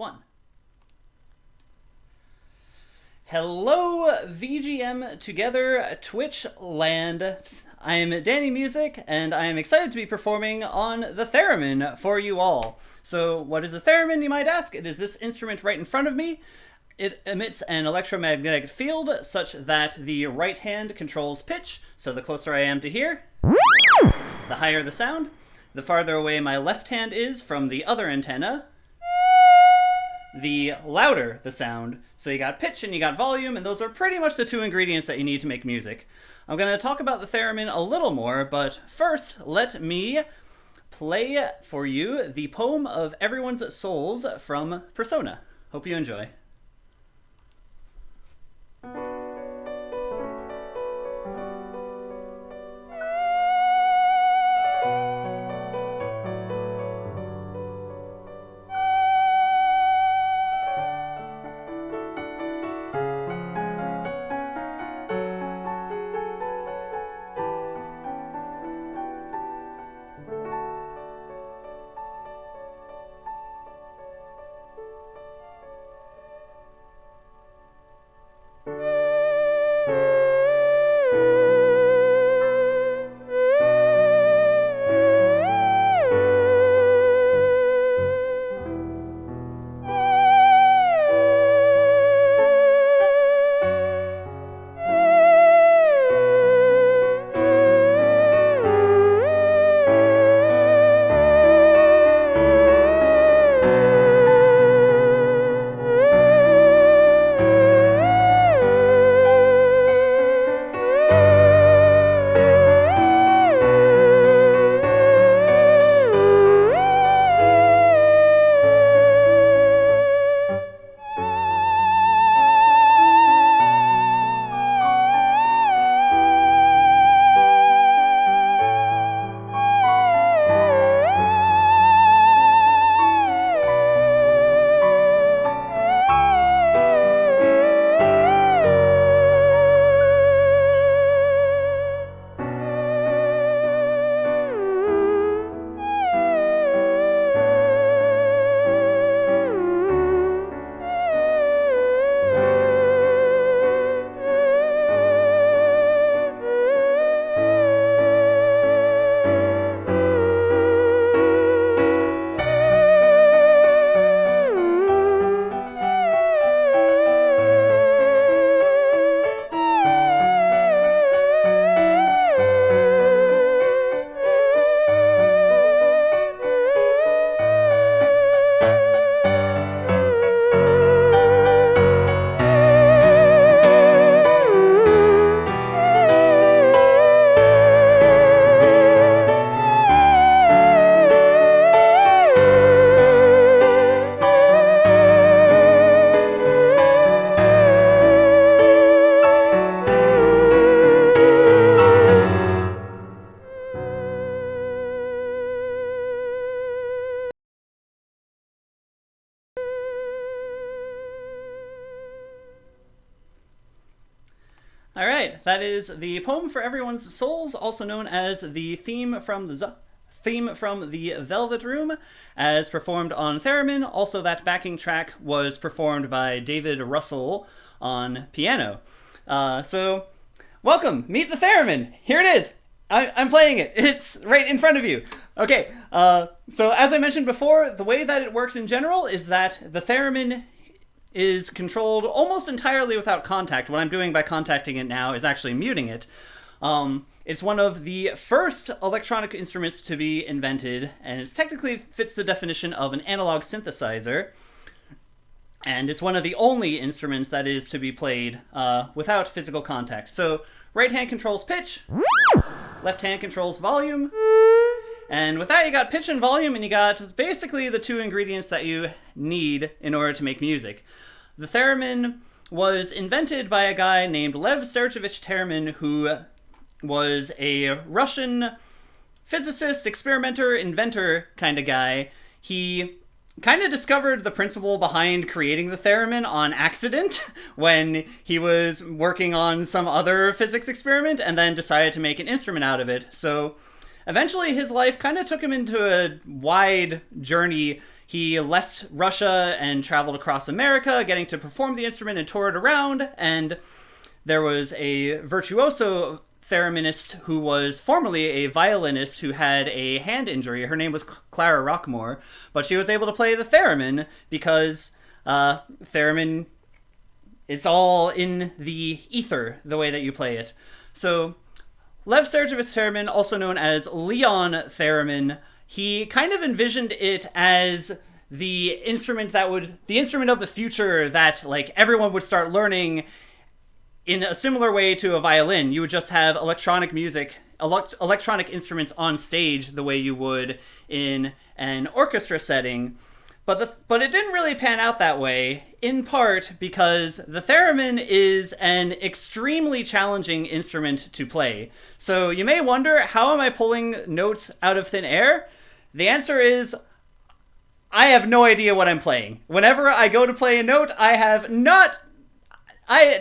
1. Hello, VGM Together Twitch land. I'm dannymusic, and I am excited to be performing on the Theremin for you all. So, what is a theremin, you might ask? It is this instrument right in front of me. It emits an electromagnetic field such that the right hand controls pitch, so the closer I am to here, the higher the sound. The farther away my left hand is from the other antenna, the louder the sound. So you got pitch and you got volume, and those are pretty much the two ingredients that you need to make music. I'm going to talk about the theremin a little more, but first let me play for you the poem of Everyone's Souls from Persona. Hope you enjoy. Alright, that is the poem for Everyone's Souls, also known as the theme from the Velvet Room, as performed on Theremin. Also, that backing track was performed by David Russell on piano. So, welcome! Meet the Theremin! Here it is! I'm playing it. It's right in front of you. Okay, so as I mentioned before, the way that it works in general is that the Theremin is controlled almost entirely without contact. What I'm doing by contacting it now is actually muting it. It's one of the first electronic instruments to be invented, and it technically fits the definition of an analog synthesizer. And it's one of the only instruments that is to be played without physical contact. So right hand controls pitch, left hand controls volume, and with that you got pitch and volume, and you got basically the two ingredients that you need in order to make music. The theremin was invented by a guy named Lev Sergeyevich Theremin, who was a Russian physicist, experimenter, inventor kind of guy. He kind of discovered the principle behind creating the theremin on accident when he was working on some other physics experiment, and then decided to make an instrument out of it. So eventually his life kind of took him into a wide journey. He left Russia and traveled across America, getting to perform the instrument and tour it around. And there was a virtuoso thereminist who was formerly a violinist who had a hand injury. Her name was Clara Rockmore, but she was able to play the theremin because theremin, it's all in the ether, the way that you play it. So Lev Sergeyevich Theremin, also known as Leon Theremin, he kind of envisioned it as the instrument of the future that like everyone would start learning in a similar way to a violin. You would just have electronic music, electronic instruments on stage the way you would in an orchestra setting. But it didn't really pan out that way, in part because the theremin is an extremely challenging instrument to play. So you may wonder, how am I pulling notes out of thin air? The answer is, I have no idea what I'm playing. Whenever I go to play a note, I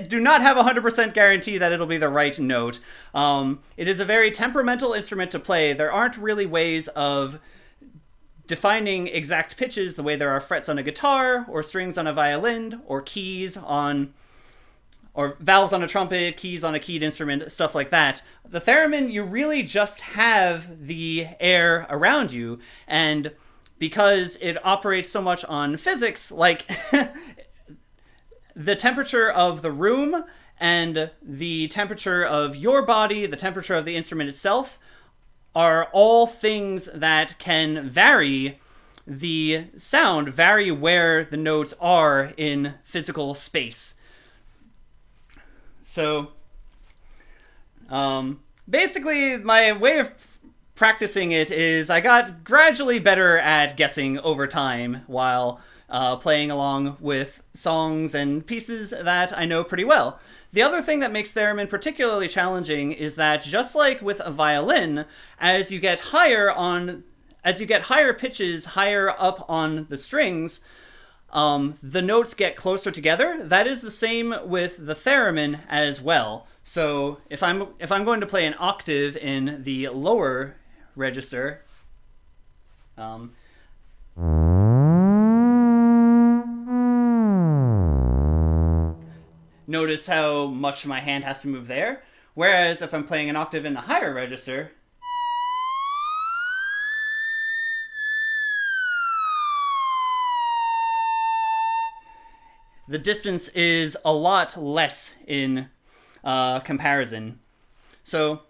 do not have a 100% guarantee that it'll be the right note. It is a very temperamental instrument to play. There aren't really ways of defining exact pitches the way there are frets on a guitar, or strings on a violin, or keys on, or valves on a trumpet, keys on a keyed instrument, stuff like that. The theremin, you really just have the air around you, and because it operates so much on physics, like the temperature of the room and the temperature of your body, the temperature of the instrument itself, are all things that can vary the sound, vary where the notes are in physical space. So, basically, my way of practicing it is I got gradually better at guessing over time while playing along with songs and pieces that I know pretty well. The other thing that makes theremin particularly challenging is that, just like with a violin, as you get higher pitches higher up on the strings, the notes get closer together. That is the same with the theremin as well. So if I'm going to play an octave in the lower register, notice how much my hand has to move there. Whereas if I'm playing an octave in the higher register, the distance is a lot less in comparison. So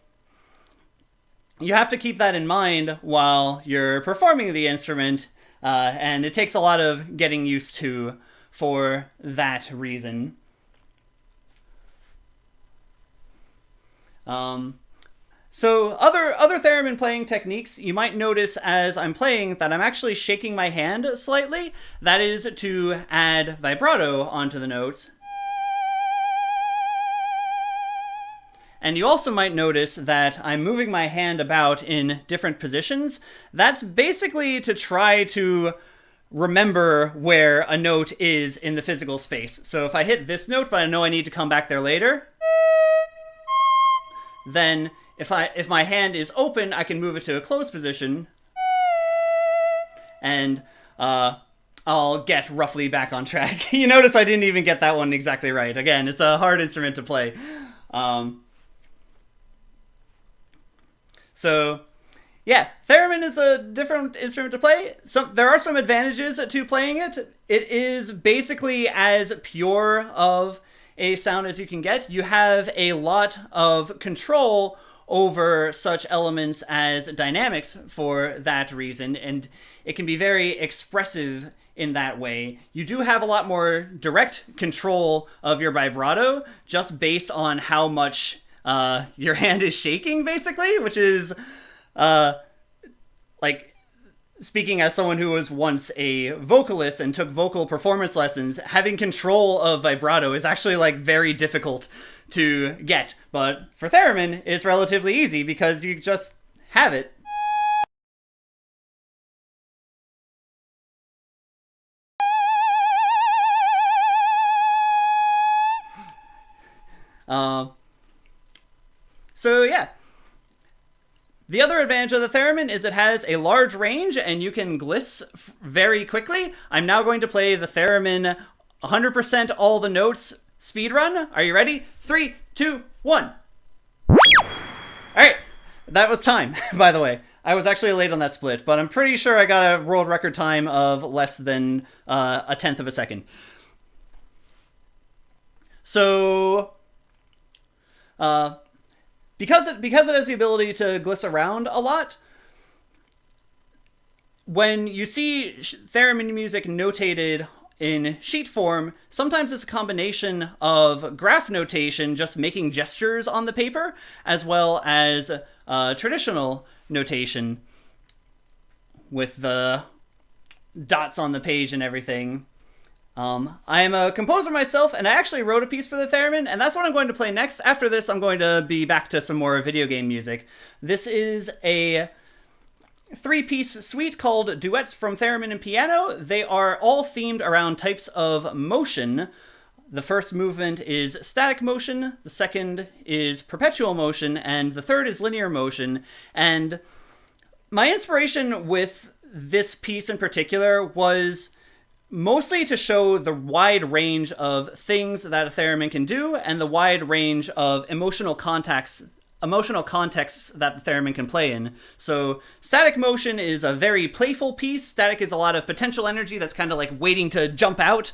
you have to keep that in mind while you're performing the instrument, and it takes a lot of getting used to for that reason. So other theremin playing techniques, you might notice as I'm playing that I'm actually shaking my hand slightly. That is to add vibrato onto the notes. And you also might notice that I'm moving my hand about in different positions. That's basically to try to remember where a note is in the physical space. So if I hit this note, but I know I need to come back there later, then if my hand is open, I can move it to a closed position, and I'll get roughly back on track. You notice I didn't even get that one exactly right. Again, it's a hard instrument to play. So, yeah, theremin is a different instrument to play. There are some advantages to playing it. It is basically as pure of a sound as you can get. You have a lot of control over such elements as dynamics for that reason, and it can be very expressive in that way. You do have a lot more direct control of your vibrato just based on how much your hand is shaking, basically, which is like, speaking as someone who was once a vocalist and took vocal performance lessons, having control of vibrato is actually like very difficult to get. But for theremin, it's relatively easy because you just have it. So yeah. The other advantage of the Theremin is it has a large range and you can gliss very quickly. I'm now going to play the Theremin 100% all the notes speedrun. Are you ready? 3, 2, 1. Alright, that was time, by the way. I was actually late on that split, but I'm pretty sure I got a world record time of less than a tenth of a second. So, because it has the ability to gliss around a lot, when you see Theremin music notated in sheet form, sometimes it's a combination of graph notation, just making gestures on the paper, as well as traditional notation with the dots on the page and everything. I am a composer myself, and I actually wrote a piece for the Theremin, and that's what I'm going to play next. After this, I'm going to be back to some more video game music. This is a 3-piece suite called Duets from Theremin and Piano. They are all themed around types of motion. The first movement is static motion, the second is perpetual motion, and the third is linear motion. And my inspiration with this piece in particular was mostly to show the wide range of things that a theremin can do and the wide range of emotional contexts that the theremin can play in. So static motion is a very playful piece. Static is a lot of potential energy that's kind of like waiting to jump out.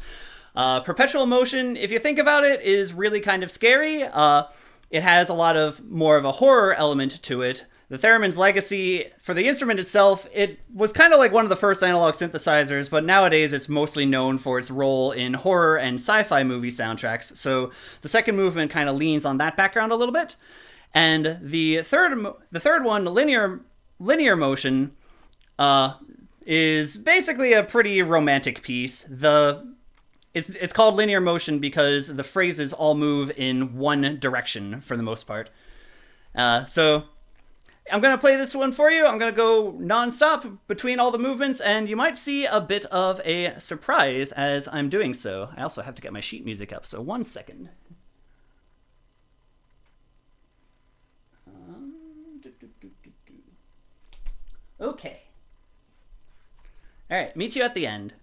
Perpetual motion, if you think about it, is really kind of scary. It has a lot of more of a horror element to it. The Theremin's legacy, for the instrument itself, it was kind of like one of the first analog synthesizers, but nowadays it's mostly known for its role in horror and sci-fi movie soundtracks. So the second movement kind of leans on that background a little bit. And the third one, linear motion, is basically a pretty romantic piece. It's called linear motion because the phrases all move in one direction for the most part. So I'm going to play this one for you. I'm going to go non-stop between all the movements, and you might see a bit of a surprise as I'm doing so. I also have to get my sheet music up, so 1 second. Okay. All right, meet you at the end.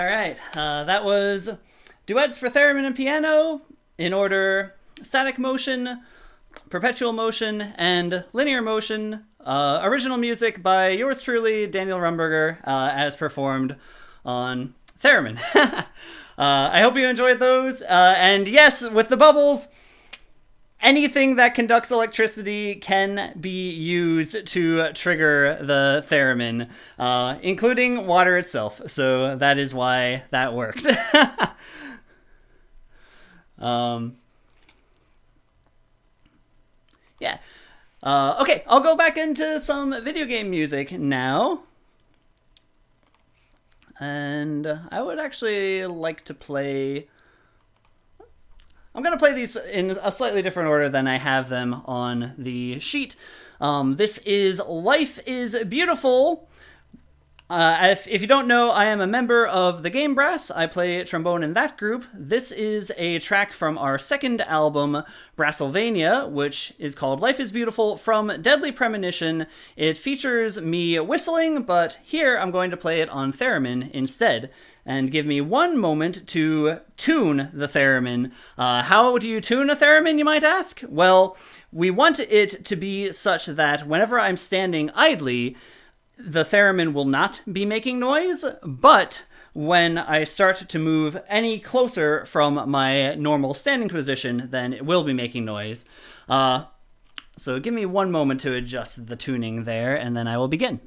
All right, that was duets for theremin and piano in order: static motion, perpetual motion, and linear motion. Original music by yours truly, Daniel Romberger, as performed on theremin. I hope you enjoyed those. And yes, with the bubbles, anything that conducts electricity can be used to trigger the theremin, including water itself. So that is why that worked. Yeah. Okay, I'll go back into some video game music now. And I would actually like to play... I'm going to play these in a slightly different order than I have them on the sheet. This is Life is Beautiful. If you don't know, I am a member of the Game Brass. I play trombone in that group. This is a track from our second album, Brassylvania, which is called Life is Beautiful from Deadly Premonition. It features me whistling, but here I'm going to play it on theremin instead. And give me one moment to tune the theremin. How do you tune a theremin, you might ask? Well, we want it to be such that whenever I'm standing idly, the theremin will not be making noise, but when I start to move any closer from my normal standing position, then it will be making noise. So give me one moment to adjust the tuning there, and then I will begin.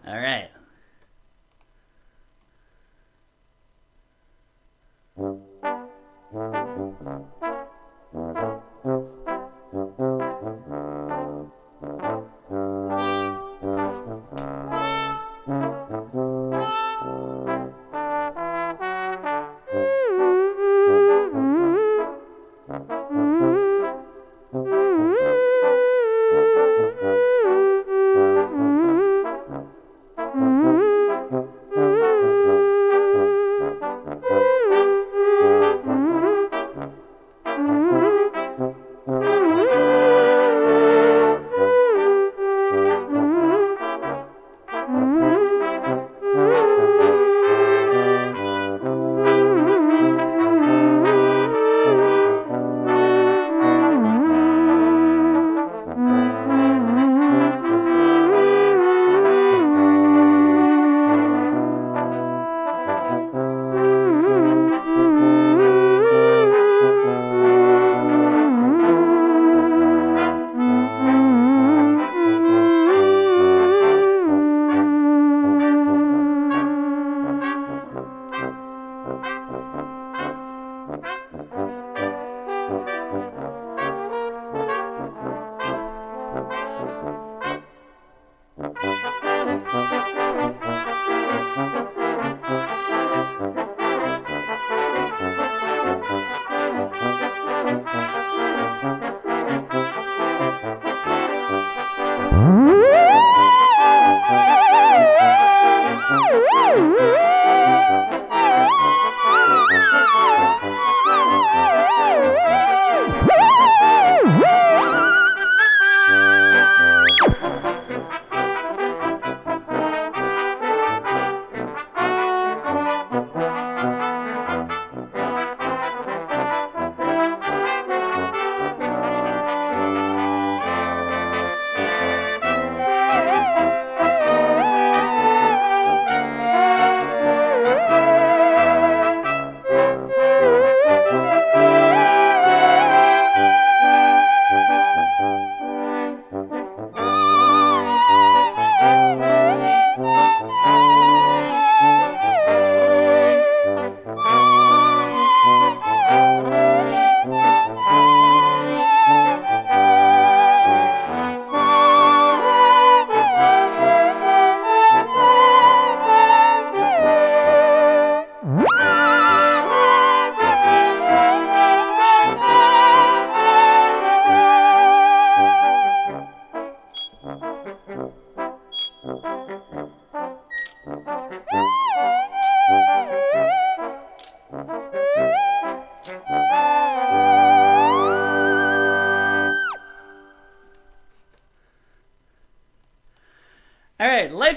All right.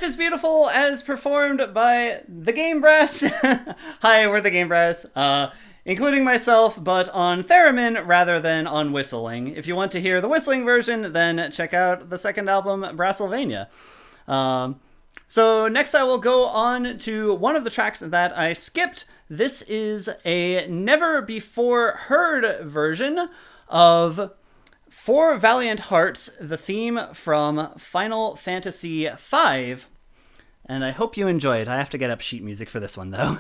Life is Beautiful as performed by the Game Brass. Hi, we're the Game Brass. Including myself, but on theremin rather than on whistling. If you want to hear the whistling version, then check out the second album, Brassylvania. So next I will go on to one of the tracks that I skipped. This is a never-before-heard version of For Valiant Hearts, the theme from Final Fantasy V. And I hope you enjoy it. I have to get up sheet music for this one, though.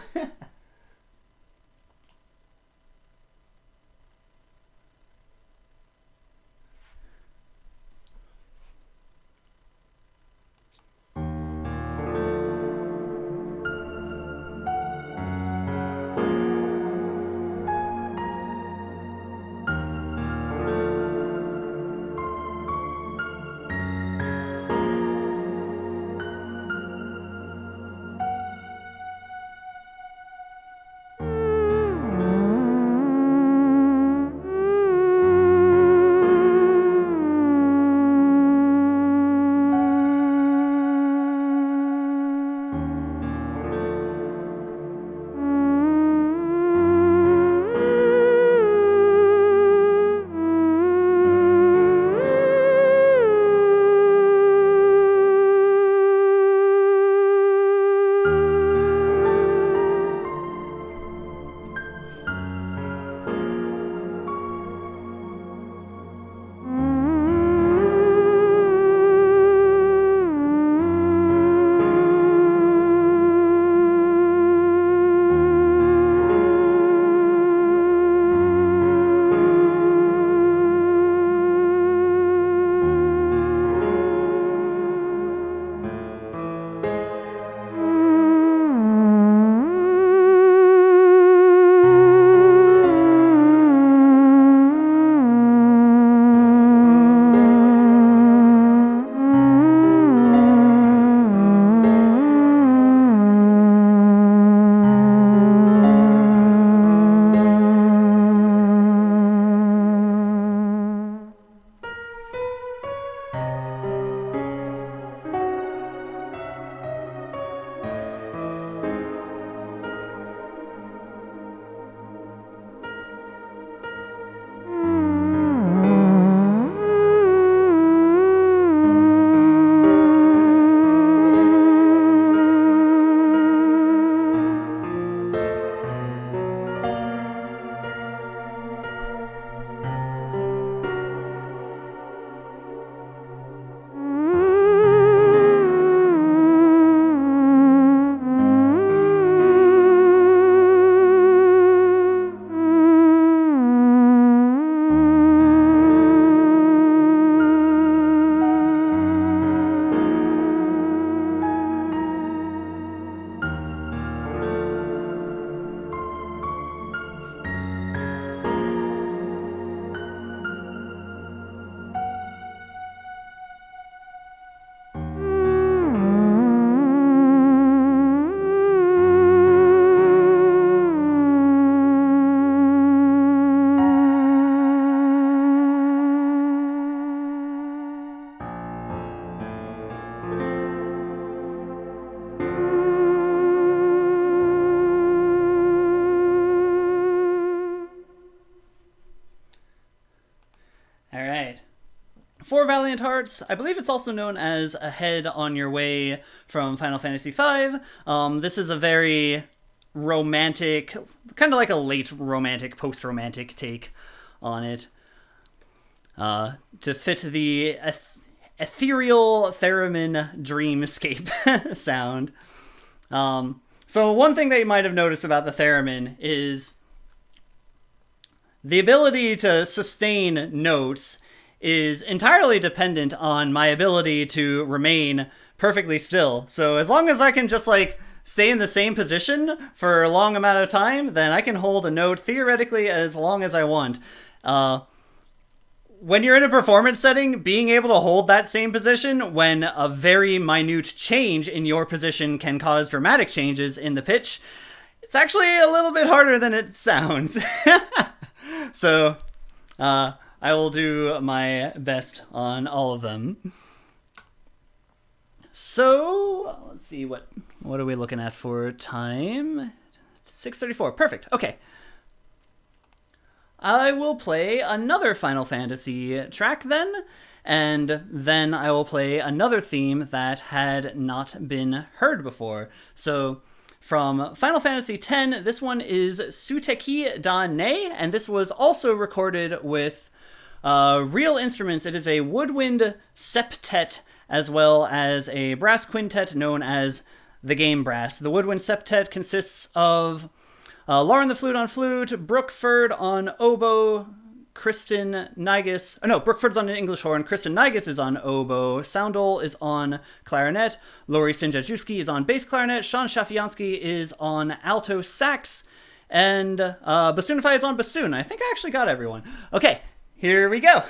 For Valiant Hearts, I believe it's also known as Ahead on Your Way from Final Fantasy V. This is a very romantic, kind of like a late romantic, post-romantic take on it. To fit the ethereal theremin dreamscape sound. So one thing that you might have noticed about the theremin is the ability to sustain notes is entirely dependent on my ability to remain perfectly still. So as long as I can just like stay in the same position for a long amount of time, then I can hold a note theoretically as long as I want. When you're in a performance setting, being able to hold that same position when a very minute change in your position can cause dramatic changes in the pitch, it's actually a little bit harder than it sounds. So, I will do my best on all of them. So let's see, what are we looking at for time? 6:34. Perfect. Okay. I will play another Final Fantasy track then, and then I will play another theme that had not been heard before. So from Final Fantasy X, this one is Suteki da Ne, and this was also recorded with real instruments. It is a woodwind septet as well as a brass quintet known as the Game Brass. The woodwind septet consists of Lauren the flute on flute, Brookford on oboe, Kristen Nigus. Oh no, Brookford's on an English horn. Kristen Nigus is on oboe. Soundol is on clarinet. Lori Sinjajewski is on bass clarinet. Sean Shafiansky is on alto sax. And Bassoonify is on bassoon. I think I actually got everyone. Okay, here we go.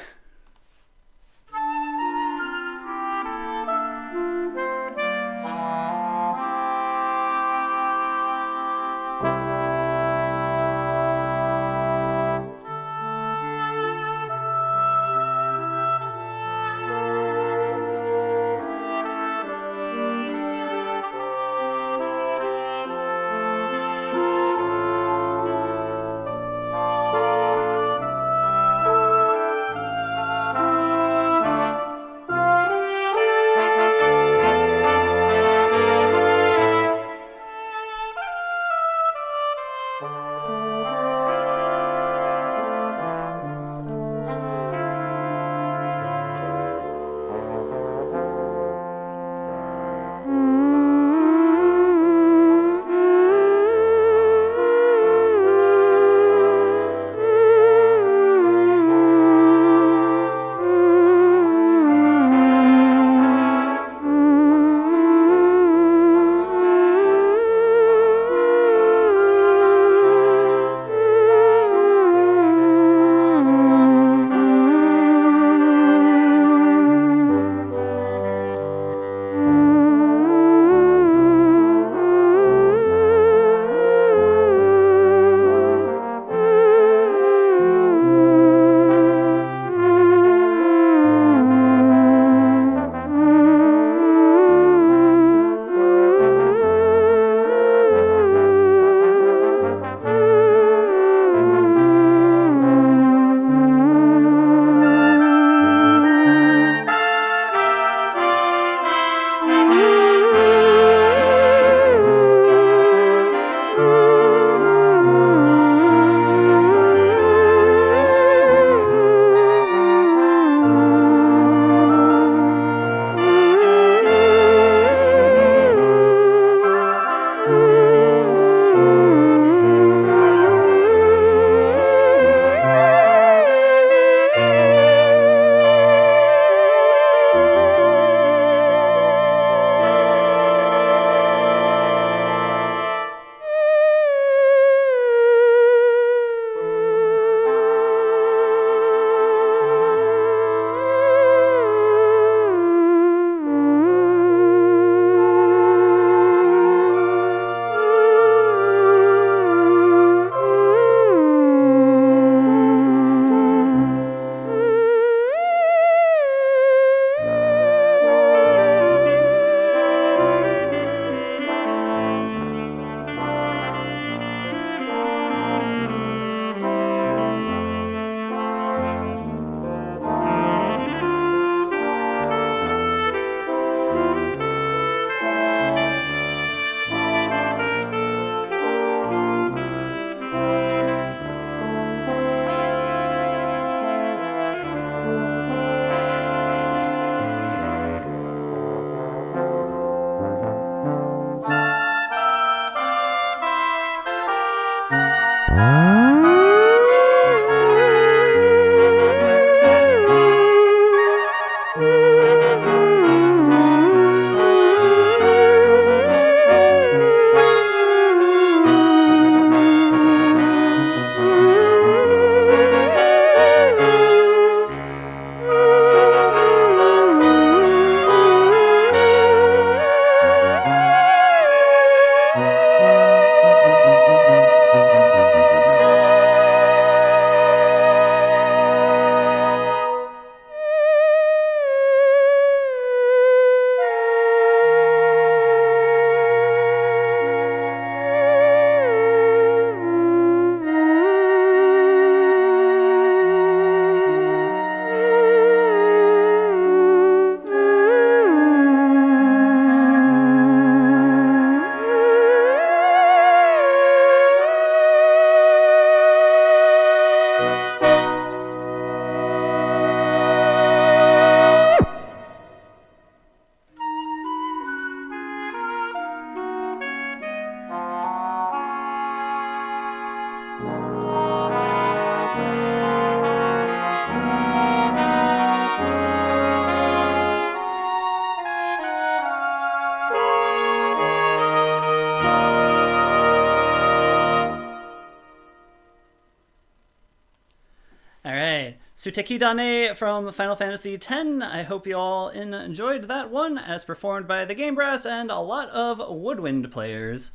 All right. Suteki Dane from Final Fantasy X. I hope you all enjoyed that one, as performed by the Game Brass and a lot of woodwind players.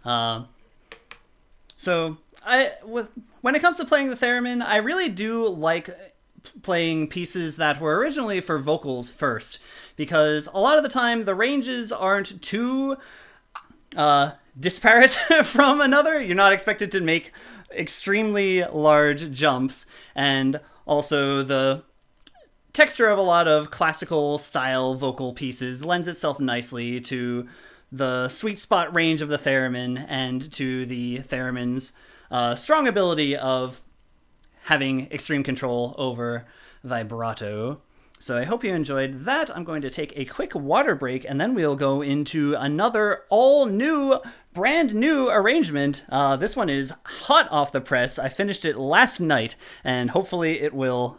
When it comes to playing the theremin, I really do like playing pieces that were originally for vocals first, because a lot of the time the ranges aren't too disparate from another. You're not expected to make extremely large jumps, and also the texture of a lot of classical style vocal pieces lends itself nicely to the sweet spot range of the theremin and to the theremin's strong ability of having extreme control over vibrato. So I hope you enjoyed that. I'm going to take a quick water break, and then we'll go into another all-new, brand-new arrangement. This one is hot off the press. I finished it last night, and hopefully it will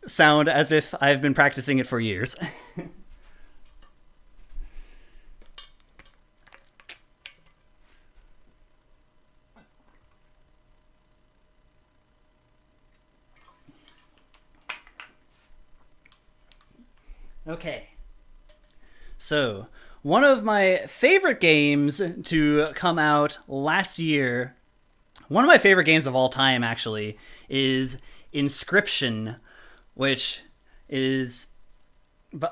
sound as if I've been practicing it for years. Okay. So, one of my favorite games to come out last year, one of my favorite games of all time, actually, is Inscription, which is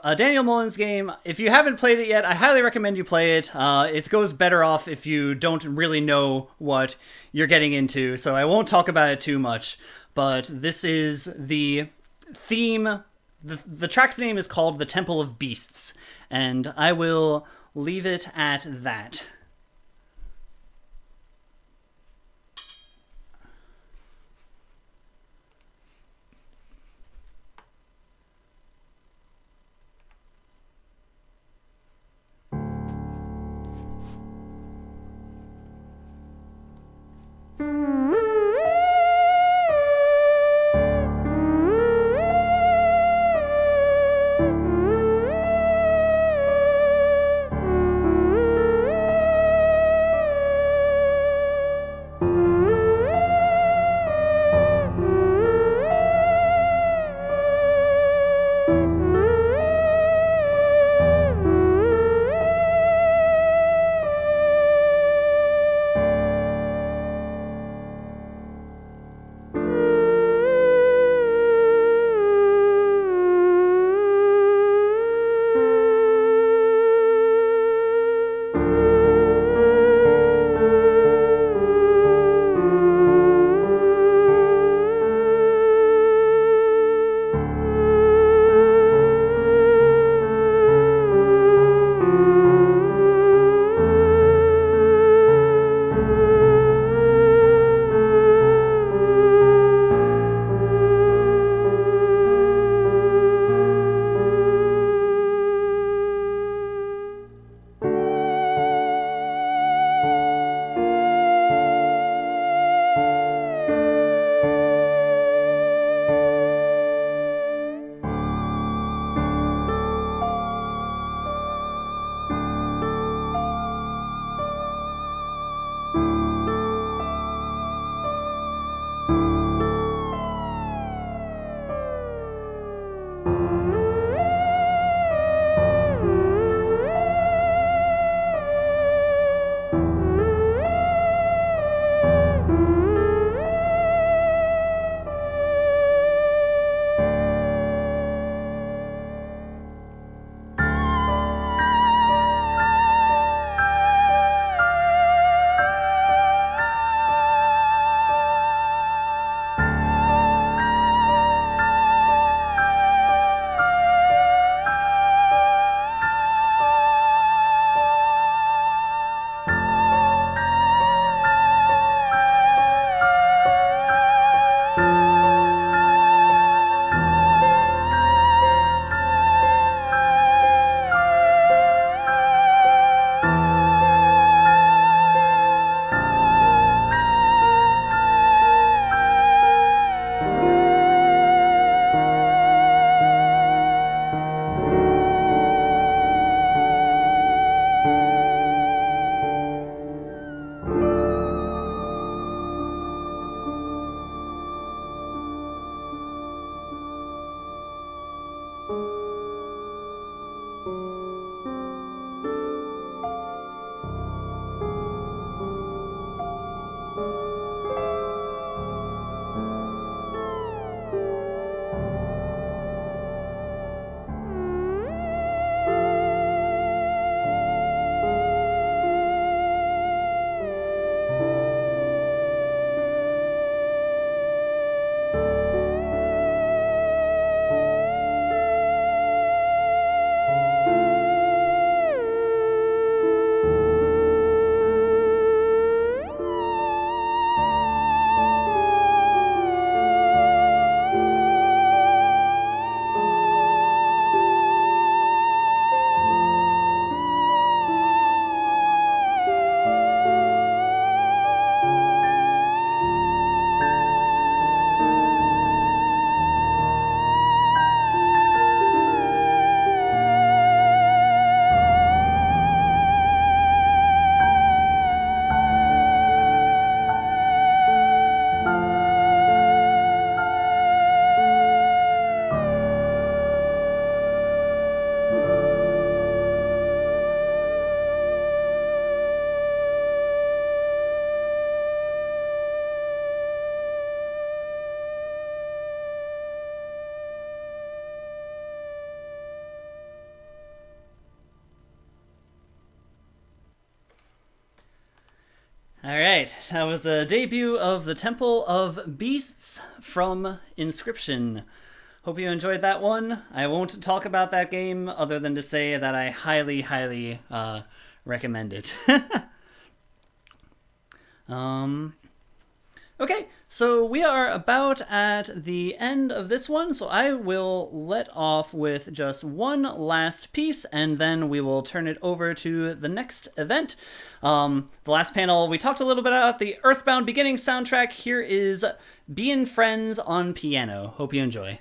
a Daniel Mullins game. If you haven't played it yet, I highly recommend you play it. It goes better off if you don't really know what you're getting into, so I won't talk about it too much. But this is the theme. The track's name is called The Temple of Beasts, and I will leave it at that. Alright, that was a debut of the Temple of Beasts from Inscription. Hope you enjoyed that one. I won't talk about that game other than to say that I highly, highly recommend it. Okay, so we are about at the end of this one, so I will let off with just one last piece, and then we will turn it over to the next event. The last panel, we talked a little bit about the Earthbound Beginnings soundtrack. Here is Bein' Friends on piano. Hope you enjoy.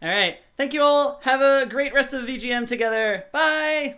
All right. Thank you all. Have a great rest of VGM together. Bye.